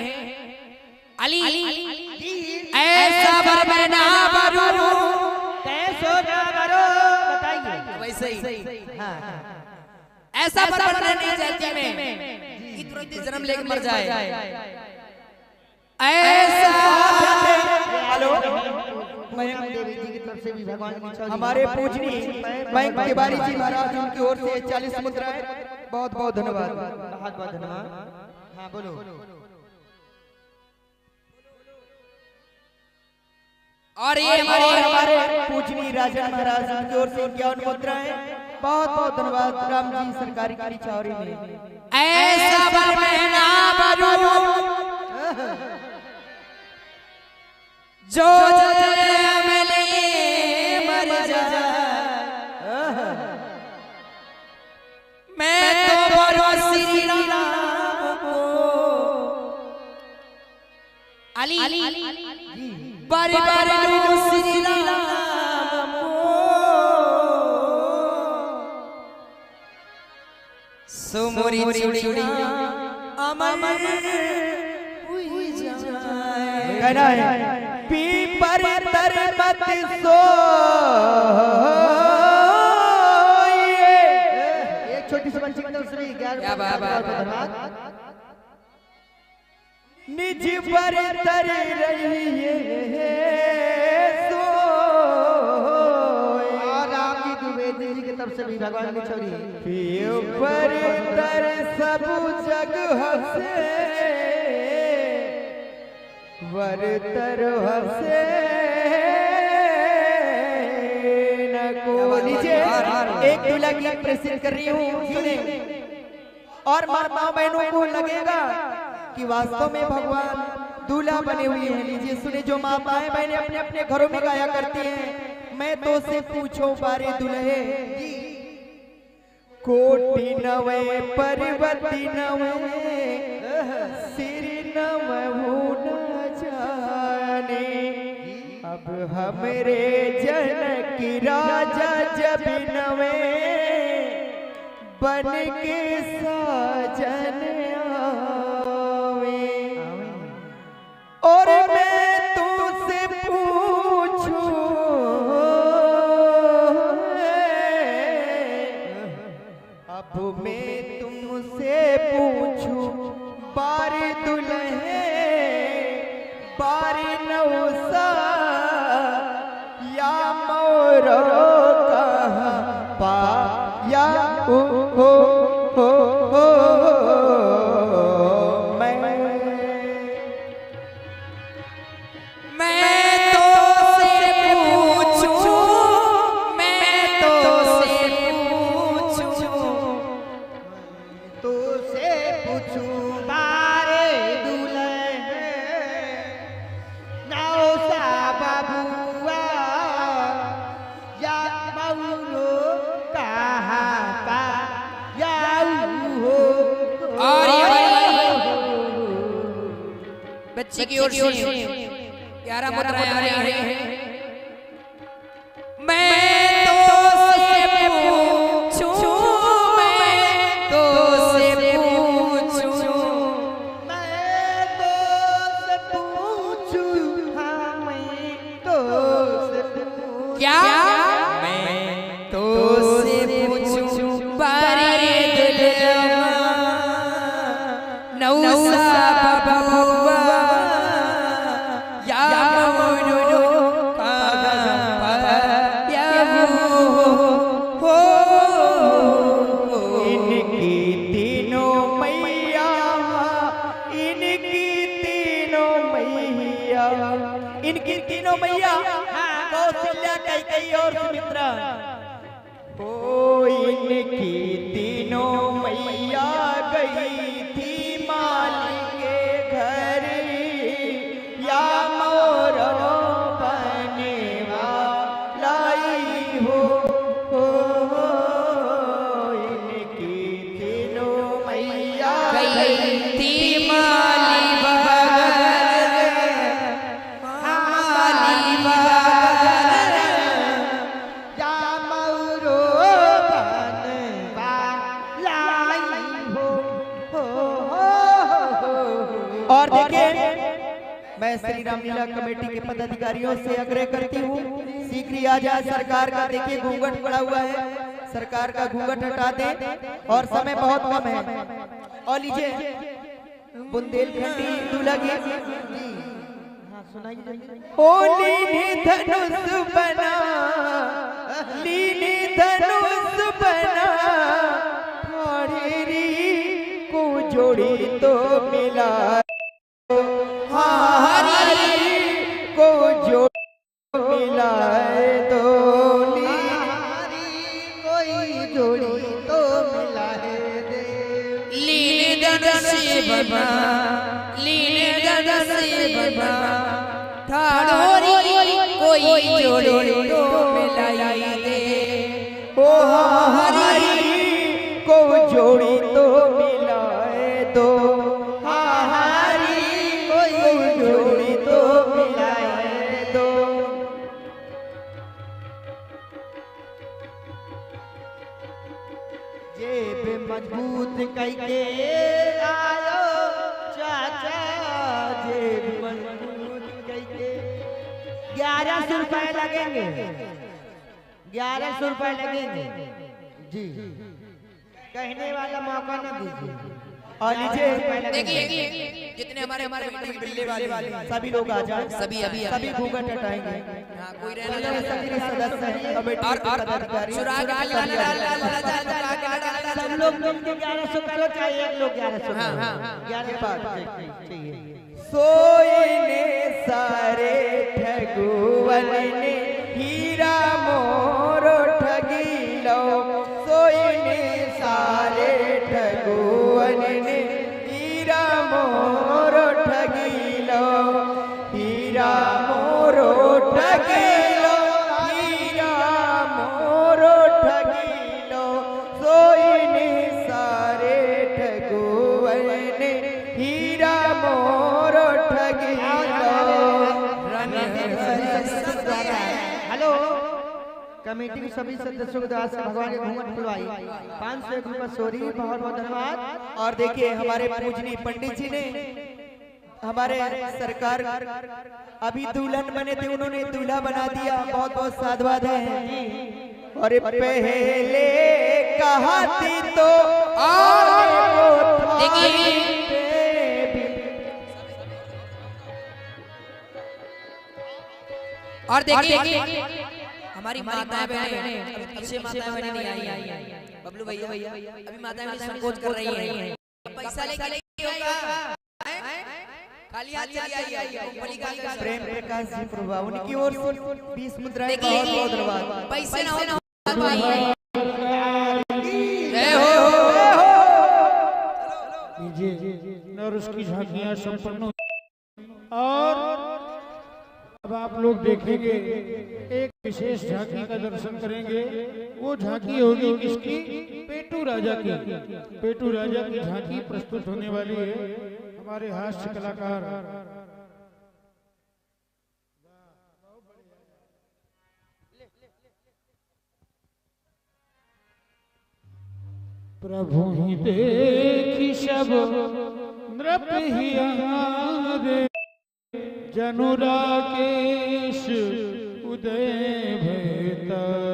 Speaker 5: अली ऐसा बर मैं ना बनूं
Speaker 3: कैसो ना
Speaker 5: वैसे ही
Speaker 2: हाँ
Speaker 5: ऐसा वर बनना नहीं चाहती मैं कि तुरंत जन्म लेके मर जाए। ऐसा
Speaker 2: हेलो देवी जी की तरफ से भी भगवान की हमारे पूजनीय बैंक तिवारी जी महाराज उनकी ओर से 40 मुद्राएं। बहुत बहुत धन्यवाद, बहुत बहुत धन्यवाद। हाँ बोलो।
Speaker 5: और ये
Speaker 2: हमारे पूजनीय राजा महाराज उनकी ओर से 51 मुद्राएं। बहुत बहुत धन्यवाद। राम जी सरकारी की चौरी में
Speaker 5: ऐसा वर महीना बरू जो जन्म ले मर जाए। मैं तो बरो श्री राम को अली बारी बारी लो श्री राम को सुमरी चुड़िया अमर हुई जाए।
Speaker 2: कहना है पीपर तर मत सो। एक छोटी सी बच्ची की तरफ से 11 निज पर तर रही है सो। और आपकी द्विवेदी जी की तरफ से भी भगवान की छोरी पीपर तर सब जग हंसे वरतर हसे न को। लीजिए एक दूल्हा की प्रस्तुत कर रही हूँ, सुने। और माताओं बहनों को लगेगा कि वास्तव में भगवान दूल्हा बने हुए हैं। लीजिए सुने, जो माताएं बहनें अपने अपने घरों में गाया करती हैं। मैं तो से पूछो बारे दुल्हे कोटि नवे पर्वती नवे सिर नव जाने। अब हमरे जनक राजा जब नवे बन के साजन आवे। और मैं तुमसे पूछूं अब मैं तुमसे पूछूं बारे दुल्हे बारे नौसा या मोरो कहाँ पाया हो
Speaker 5: बच्ची की ओर से 11 मुद्राएं आ रही हैं। मैं तो से पूछूं, मैं तो से पूछूं,
Speaker 2: मैं तो से पूछूं, हाँ मैं तो से पूछूं।
Speaker 5: क्या मैं तो से पूछूं बारे दुल्हा नौसा बबुआ
Speaker 2: इनकी तीनों मैया कौशल्या कैकेयी और सुमित्रा। ओ इनकी तीनों मैया गई थी माली के घर या मोर बनेवा लाई हो। इनकी तीनों मैया
Speaker 5: गई थी माली
Speaker 2: और देखिए, मैं श्री रामलीला कमेटी के पदाधिकारियों से आग्रह करती हूँ शीघ्र ही आ जाए। सरकार का देखिए घूंघट पड़ा हुआ है, सरकार का घूंघट हटा दें और समय बहुत कम है। और लीजिए बुंदेलखंडी दूल्हा गीत। होली ने धनुष बना, लीने धनुष बना, ठाड़ेरी को जोड़ी तो मिला, हरी को जोड़ी मिलाए तो कोई जोड़ी तो मिलाए दे।
Speaker 5: लीले धनुष बना, लीले धनुष बना, ठाड़ोरी कोई जोड़ी तो मिलाई दे।
Speaker 2: ओ हरी को जोड़ी तो मिलाए दो, हरी कोई जोड़ी तो मिलाए दो। जेब मजबूत करके आयो चाचा, जेब मजबूत करके। 1100 रुपए लगेंगे, 1100 रुपए लगेंगे जी। कहने वाला मौका न दीजिए। और लीजिए
Speaker 5: देखिए जितने हमारे बिल्ले वाले
Speaker 2: सभी लोग आ जाए,
Speaker 5: सभी
Speaker 2: घूंघट हटाएंगे।
Speaker 5: कोई
Speaker 2: सभी सदस्य हैं, कमेटी के पदाधिकारी। सब लोग मिलकर 1100 करो, चाहे एक लोग 1100 करो। 1100 चाहिए। सोईने सारे ठगुवन ने हीरा मोरो ठगी लो, सोईने सारे ठगुवन ने हीरा मोरो ठगी लो, हीरा मोरो ठगी लो, हीरा मोरो ठगी लो, सोईने सारे ठगुवन ने हीरा मोरो ठगी लो। हेलो, कमेटी के सभी सदस्यों के द्वारा से भगवान के घूंघट खुलवाई 501 रुपये सोरी, बहुत बहुत धन्यवाद। और देखिए हमारे पूजनीय पंडित जी ने हमारे सरकार अभी दुल्हन बने थे, उन्होंने दूल्हा बना दिया, बहुत बहुत साधुवाद है। और पहले कहा थी तो
Speaker 5: और देखिए हमारी माताएं बहनें, पीछे माताएं बहनें नहीं आई। बबलू भैया अभी माताएं बहनें संकोच कर रही हैं। पैसा लेके होगा, खाली हाथ चली आई।
Speaker 2: प्रेम प्रकाश जी प्रभा, उनकी ओर से 20 मुद्राएं, बहुत बहुत धन्यवाद।
Speaker 5: पैसे ना हो भाई,
Speaker 1: लीजिए और उसकी झांकियां संपन्न। और अब आप लोग देखेंगे एक विशेष झांकी का दर्शन करेंगे। वो झांकी होगी किसकी? पेटू राजा की। पेटू राजा की झांकी प्रस्तुत होने वाली है। हमारे हास्य कलाकार प्रभु ही देखी सब नृप ही हमारे, जनु राकेश उदय भयतर।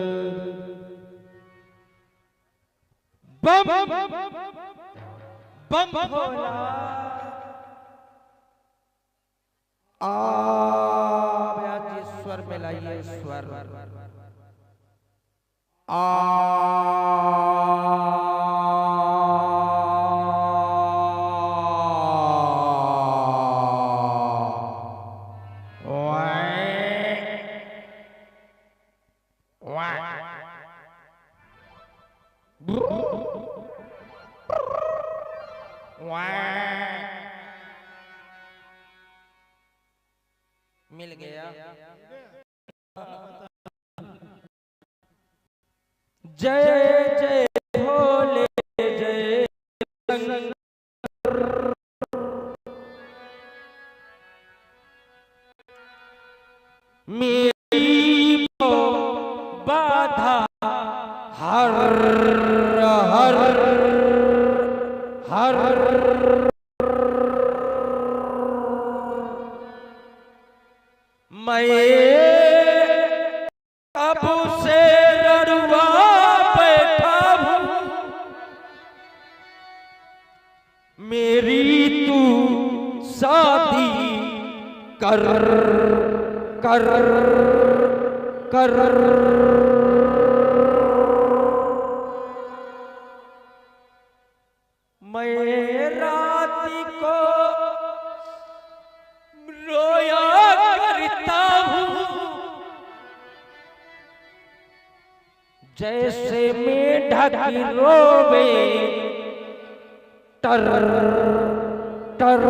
Speaker 1: बम बम भोला
Speaker 3: स्वर में लाइए, स्वर मिल गया। जय जय भोले जय शंकर, मेरी बाधा हर हर हर। मैं अब से ररुआ बैठ कर कर कर मैं रात को रोया करता हूँ जैसे मेढक की रोवे टर टर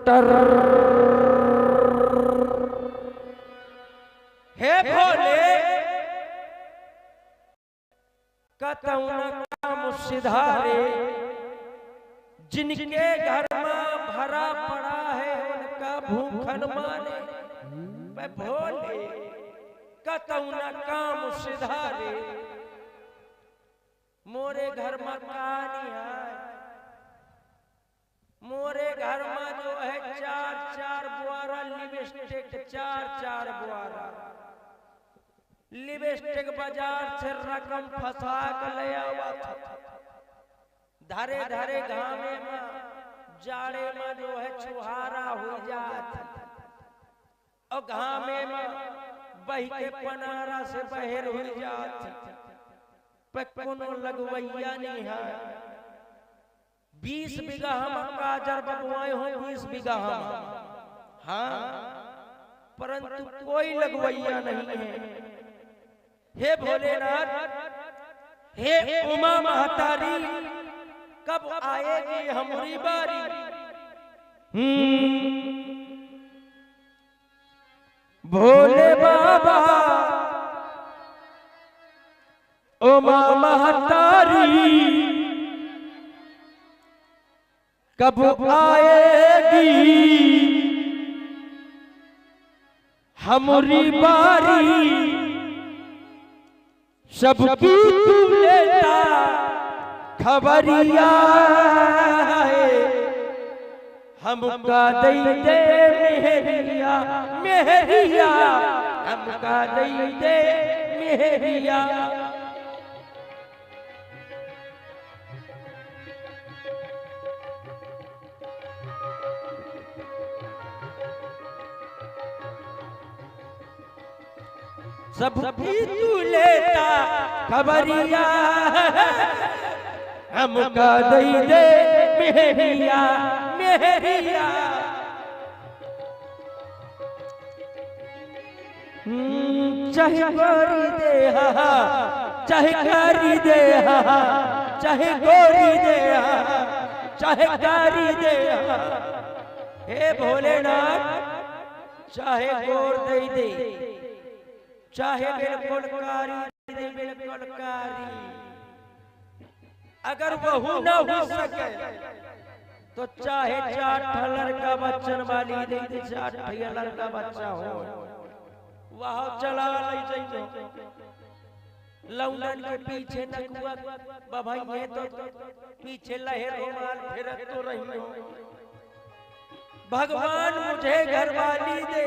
Speaker 3: टर। हे भोले कतौन काम सिधारे जिनके घर में भरा पड़ा है उनका भूखन मारे। मैं भोले कतौन काम सिधारे मोरे घर में कहानी है। मोरे घर में जो है चार चार बुआरा लिपस्टिक, चार चार बुआरा लिपस्टिक बाजार से रकम फंसा कर ले आवा था। धरे धरे घामे में जाड़े में जो है छुहारा हो जाता और घामे में बही के पनारा से बहर हो जाती। पे कोनो लगवैया नहीं है। 20 बीघा हम गाजर बबुआए हो, 20 बीघा हम, हाँ, परंतु कोई लगवैया नहीं है। हे भोलेनाथ, हे उमा महतारी, कब आएगी हमारी बारी? भोले बाबा उमा महतारी कब आएगी हमारी बारी? सबकी तू लेता खबरिया है, हमका दई दे मेहरिया मेहरिया, हमका दई दे मेहरिया। सबकी तू लेता खबरिया, हमका दई दे मेहरिया मेहरिया। चाहे गोरी दे हा, चाहे कारी दे हा, चाहे गोरी दे हा, चाहे कारी दे हा। हे भोलेनाथ, चाहे गोर दे दे, चाहे बिल्कुल कारी दे, बिल्कुल कारी। अगर वह न हो सके तो चाहे 4 लड़का बच्चन वाली दे दे, 4 लड़का बच्चा हो वह चला ले जाइए। लौंडन के पीछे नकुआ बभाई तो पीछे लहर रुमाल फिरत तो रही हो। भगवान मुझे घरवाली दे,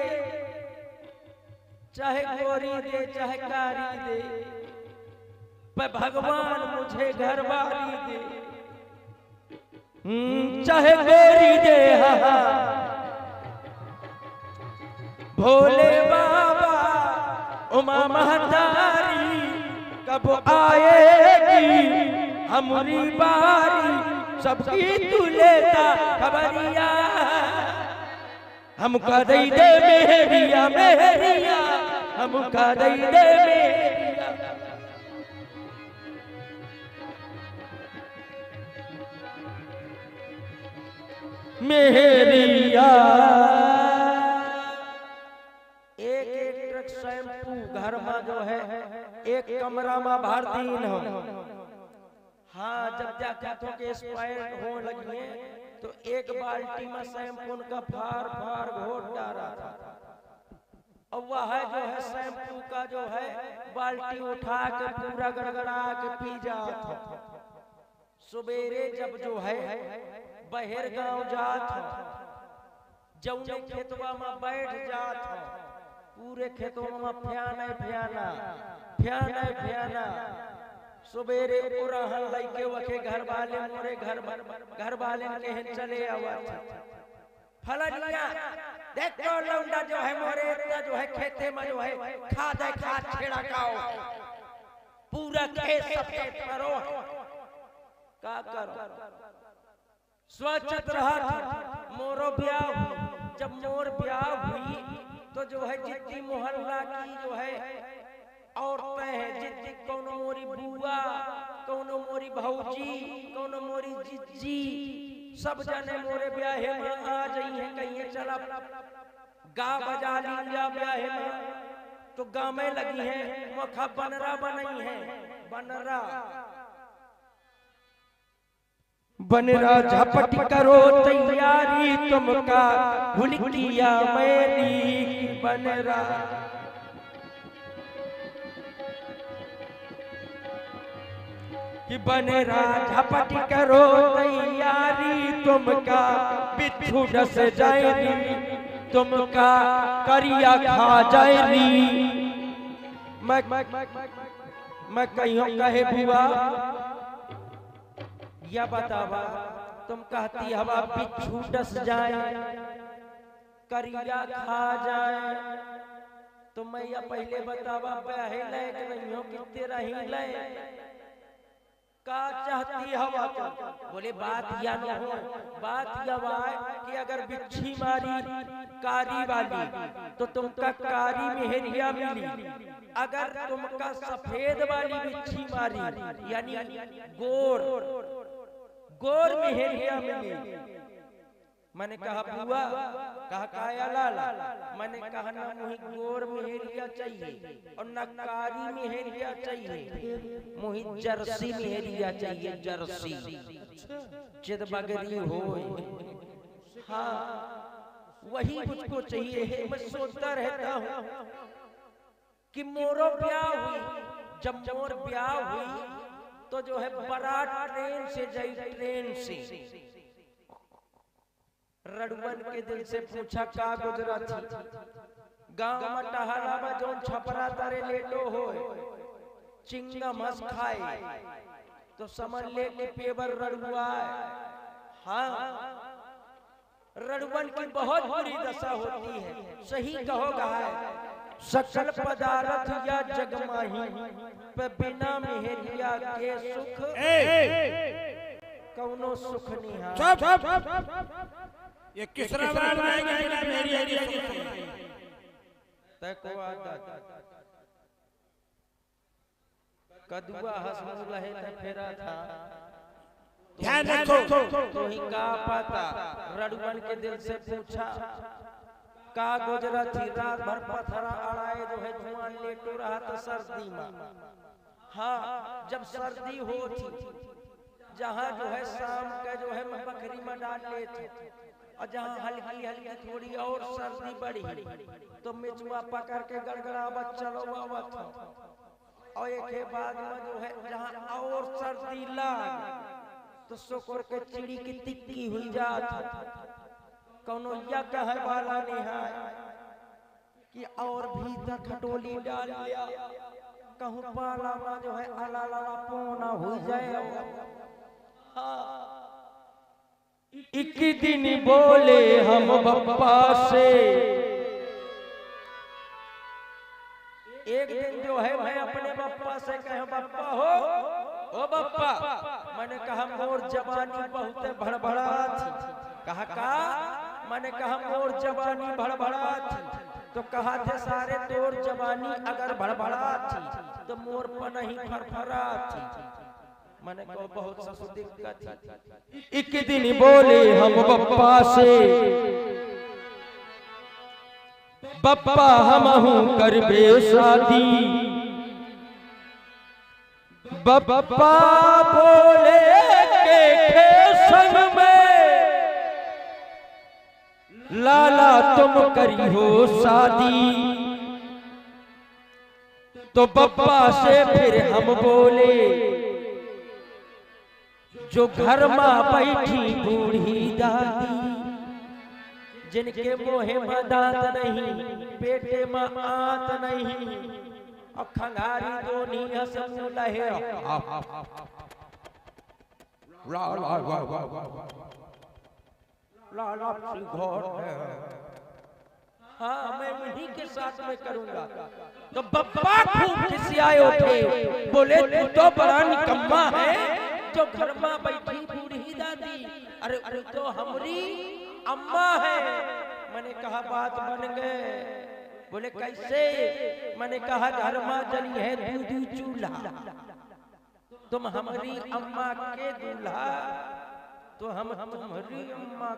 Speaker 3: चाहे गोरी दे चाहे कारी दे, पर भगवान मुझे घरवाली दे। चाहे गोरी दे हा, भोले बाबा उमा महतारी कब आएगी हमारी बारी? सबकी तू लेता खबरिया, हमका दई दे मेहरिया मेहरिया, हमका दई दे मेहरिया। मेहरिया एक ट्रक शैम्पू घर में जो है एक कमरा में भर दीन हो। हाँ, जब जाकर के एक्सपायर हो लगी तो एक बाल्टी में शैम्पू का फार फार घोट डाला था। और वह जो है शैम्पू का जो है बाल्टी उठा के पूरा गड़गड़ा के पी जाता। सवेरे जब जो है बहर गांव जात जौने खेतवा में बैठ जात, पूरे खेतवा में फ्याना फ्याना फ्याना फ्याना। सवेरे उड़हन लइके वखे घर वाले मोरे घर वाले के चले आवा। फलनिया देख तो लौंडा जो है मोरे इतना जो है खेते में जो है खाद छेड़ा काओ पूरा खेत सफेद करो का करो स्वच्छत रहा मोरो ब्याह जब मोर ब्याह हुई तो जो है जितनी मोहल्ला की जो है औरतें हैं जितनी कौनो मोरी बुआ कौनो मोरी भौजी कौनो मोरी जिज्जी सब जने मोरे ब्याहे में आ जाई है कहीं चला गा बजा लिया ब्याहे में तो गाँव में लगी है मखा बनरा बनाई है बनरा झपट करो तैयारी तुमका हुलिकिया मैली बनरा कि बनरा झपट करो तैयारी तुमका बिच्छू डस जाएगी तुमका करिया खा जाएगी मैं कहीं कहे बुआ या बतावा तुम कहती हवा बिच्छू डस जाए करिया खा जाए तो मैं या पहले बतावा ब्याहे लायक नहीं हो कितने रही लायक का चाहती हवा का बोले बात या न हो बात यह है कि अगर बिच्छी मारी कारी वाली तो तुमका कारी मेहरिया मिली अगर तुमका सफेद वाली बिच्छी मारी यानी गोर मेहरिया मिली मैंने कहा बुआ कहा काया लाला मैंने कहा ना मुझे गोर मेहरिया चाहिए और न कारी मेहरिया चाहिए मुझे जर्सी मेहरिया चाहिए जर्सी चिदबगरी हो हाँ वही मुझको चाहिए है मैं सोचता रहता हूँ कि मोरो ब्याह हुई जब मोर ब्याह हुई तो जो है बारात ट्रेन से जाई ट्रेन से रड़वन के दिल से पूछा का गुजरा थी गांव में टहला में जोन छपरा तारे लेटो हो चिंगम हंस खाए तो समझ ले कि पेवर रड़ुआ है हाँ रड़वन की बहुत बुरी दशा होती है सही कहोगा है सकल पदार्थ या जगमाही पे बिना मेहरिया के सुख कौनो सुख नहीं है
Speaker 4: ये किसरा बात आएगा बिना मेरी हरिया की
Speaker 3: तको आदत कदुआ हंस लहे त फेरा था
Speaker 4: ध्यान रखो
Speaker 3: तो ही का पता रड़वन के दिल से पूछा का गुजरा थी रात भर पथरा अड़ाए जो है धुआं लेटो रहा तो सर्दी में हाँ जब सर्दी हो थी जहाँ जो है शाम का जो है बकरी में डाल लेते और जहाँ हल्की हल्की थोड़ी और सर्दी बढ़ी तो मिचुआ पकड़ के गड़गड़ावत चलो था और एक के बाद में जो है जहाँ और सर्दी लाग तो शुक्र के चिड़ी की टिक्की हुई जात कौनो या कहे वाला नहीं है कि और भीतर खटोली डाल लिया कहूँ पाला में जो है अला लाला पोना हो जाए हाँ एक दिन बोले हम बप्पा से एक दिन जो है मैं अपने बप्पा से कहे बप्पा हो ओ बप्पा मैंने कहा मोर जवानी बहुत भड़बड़ा थी कहा का मैंने कहा मोर जवानी भड़बड़ा थी तो कहा थे सारे तोर जवानी अगर भड़बड़ा थी तो मोर पर नहीं फरफरा थी मैंने कहा बहुत सा दिक्कत थी एक दिन बोले हम बप्पा से बप्पा हमहू करबे शादी बप्पा बोले के संग में लाला तुम करी हो शादी तो बप्पा से फिर हम बोले जो घर में बैठी बूढ़ी दादी जिनके मोहे में दांत नहीं पेटे में आंत नहीं और खंगारी दोनी हंस लहे लाला सी घोर है। हाँ मैं उन्हीं के साथ में करूंगा। तो बप्पा खूब खिसियाए उठे, बोले तू तो बड़ा निकम्मा है जो घर में बैठी बूढ़ी दादी, अरे वो तो हमारी अम्मा है। मैंने कहा बात बन गए। बोले कैसे? मैंने कहा घर में जली है दूधी चूल्हा, तुम हमारी अम्मा के दूल्हा, तो हम तुम्हारी अम्मा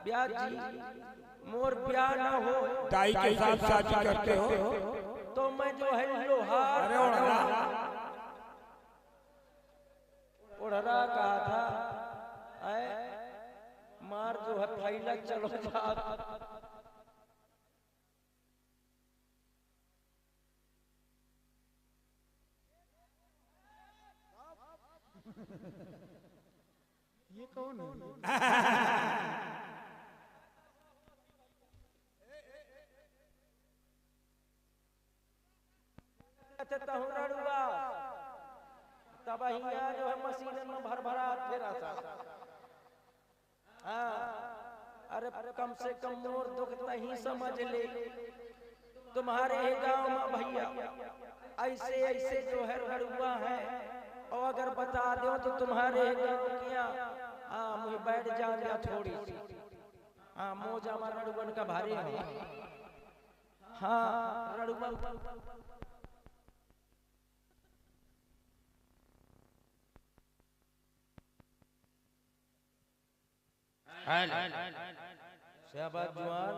Speaker 3: ब्याह जी मोर ब्याह ना हो
Speaker 4: दाई के साथ शादी करते हो
Speaker 3: तो मैं जो है लोहार उड़रा कहा था मार जो है फैला चलो जा।
Speaker 1: ये कौन है?
Speaker 3: तब यहाँ जो है मशीन में भर भरा फेरा था। अरे कम से कम मोर दुख नहीं समझ ले। तुम्हारे गांव में भैया ऐसे ऐसे जो है रड़ुआ है, और अगर बता दो तो तुम्हारे गांव किया मुझे बैठ जा थोड़ी सी। मोजा हमारा रड़ुअन का भारी है। हाँ रड़ुअन शाबाश जवान,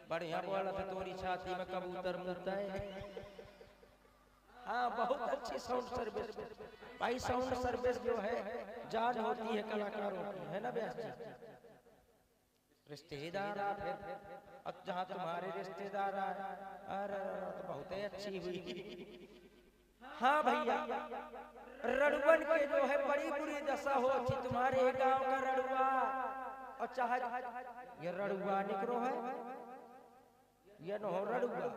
Speaker 3: बढ़िया बोला था। तोरी छाती में कबूतर मुड़ता है। हाँ बहुत अच्छी साउंड सर्विस भाई। साउंड सर्विस जो है जान होती है कलाकारों की, है ना व्यास जी? रिश्तेदार अब जहाँ तुम्हारे रिश्तेदार अरे तो बहुत ही अच्छी हुई। हाँ भैया रड़ुअन के जो है बड़ी बुरी दशा होती तुम्हारे गांव का रड़ुआ। और चाहे ये रड़ुआ निकलो है ये न हो रड़ुआ,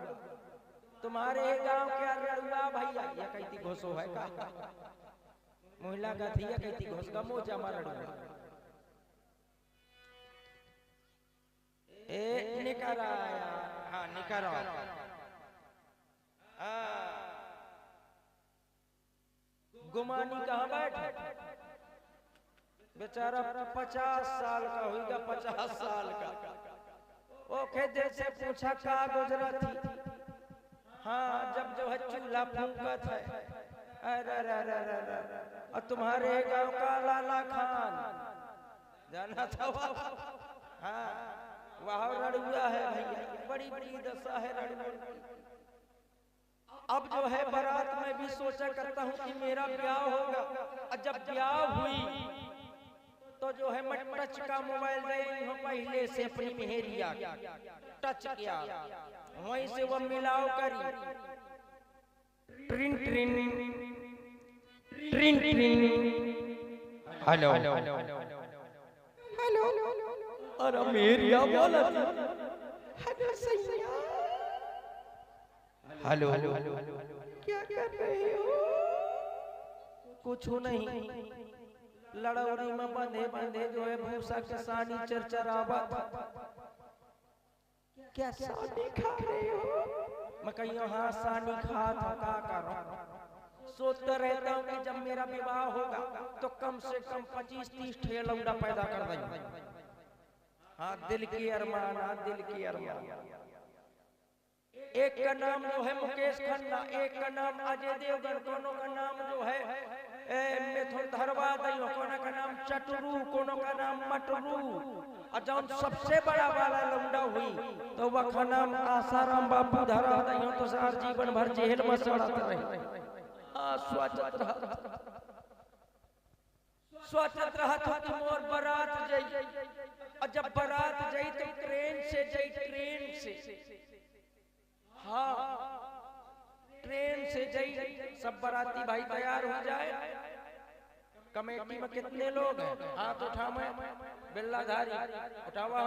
Speaker 3: तुम्हारे गांव क्या रड़ुआ भैया ये कहती घोसो है का महिला का थी, कहती घोस का मोजा मार रड़ुआ। ए निकरा आया। हाँ निकरा गुमानी कहाँ बैठा बेचारा 50 साल का होगा, 50 साल का। ओ खेदे से पूछा का गुजरा थी। हाँ जब जो है चूल्हा फूंकत है। अरे और तुम्हारे गांव का लाला खान जाना था वहाँ। हाँ वहाँ रड़ुआ है भैया, बड़ी बड़ी दशा है रड़ुआ। अब जो है बारात में भी सोचा करता हूँ कि मेरा ब्याह होगा, और जब ब्याह हुई तो जो है मैं टच का मोबाइल दे हूँ पहले से अपनी मेहरिया टच किया, वहीं से वो मिलाव करी ट्रिन ट्रिन ट्रिन ट्रिन। हेलो हेलो अरे मेहरिया बोला हेलो सैया। हेलो क्या कर रहे हो? कुछ नहीं, लड़ौरी में बंधे बंधे जो है भूसा के सानी चरचरावा। क्या सानी खा रहे हो? मैं कहीं हाँ सानी खा था का करो। सोचता रहता हूँ कि जब मेरा विवाह होगा तो कम से कम 25-30 ठे लौंडा पैदा कर देंगे। हाँ दिल की अरमान, हाँ दिल की अरमान। एक का नाम जो है मुकेश खन्ना, एक का नाम अजय देवगन, कोनो का नाम जो है मिथुन धरवाद, कोनो का नाम चटरू, कोनो का नाम मटरू। और जौन सबसे बड़ा वाला लौंडा हुई तो वह का नाम आसाराम बाबू धरा दइयो तो सार जीवन भर जेल में सड़त रही। हाँ स्वागत रहा, स्वागत रहा था कि मोर बारात जाई। और जब बारात जाई तो ट्रेन से जाई, ट्रेन से। हाँ ट्रेन से जाई। सब बाराती भाई तैयार हो जाए। कमेटी में कितने लोग हैं? हाथ उठाओ, बिल्लाधारी उठावा।